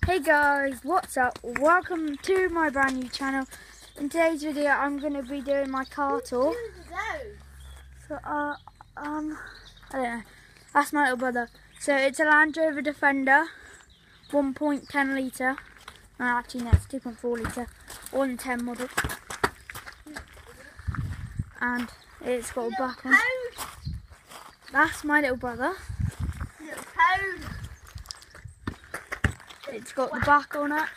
Hey guys, what's up? Welcome to my brand new channel. In today's video I'm going to be doing my car tour. So I don't know, that's my little brother. So it's a Land Rover Defender 1.10 litre, no actually no, it's 2.4 litre, 110 model. And it's got a back on. That's my little brother. It's got the back on it.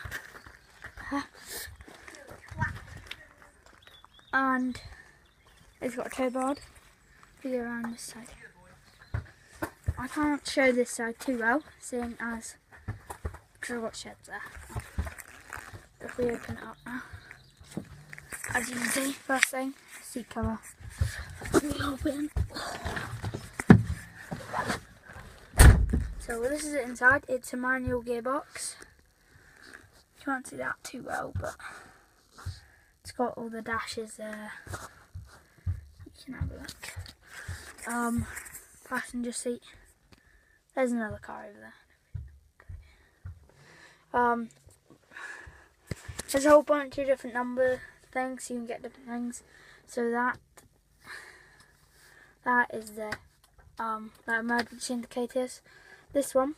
And it's got a tow bar. Go around this side. I can't show this side too well, seeing as because I've got sheds there. If we open it up now, as you can see, first thing, seat cover. We open. So this is it inside. It's a manual gearbox. You can't see that too well, but it's got all the dashes there. You can have a look. Passenger seat. There's another car over there. There's a whole bunch of different number things, so you can get different things. So that is the emergency indicators. This one,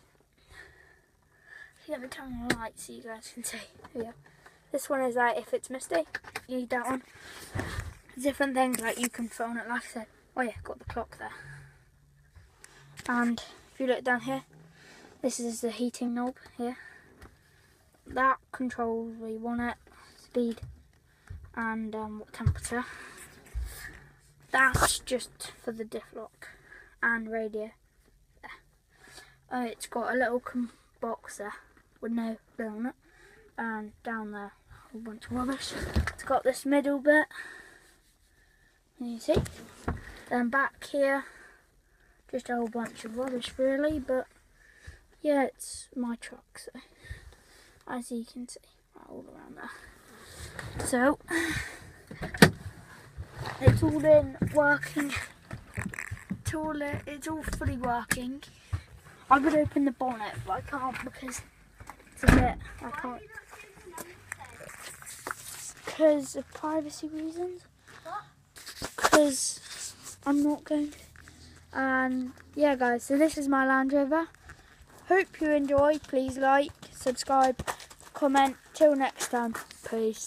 let me turn on the light so you guys can see. Here we go. This one is like if it's misty, you need that one. Different things like you can phone it, like I said. Oh yeah, got the clock there. And if you look down here, this is the heating knob here. That controls where you want it, speed, and what temperature. That's just for the diff lock and radio. It's got a little box there with no lid on it, and down there a whole bunch of rubbish. It's got this middle bit, you see. Then back here, just a whole bunch of rubbish really, but yeah, it's my truck, so as you can see, all around there. So it's all in working. It's all fully working. I would open the bonnet, but I can't because it's a bit, I can't, because of privacy reasons, because I'm not going to. And yeah guys, so this is my Land Rover. Hope you enjoy. Please like, subscribe, comment. Till next time, peace.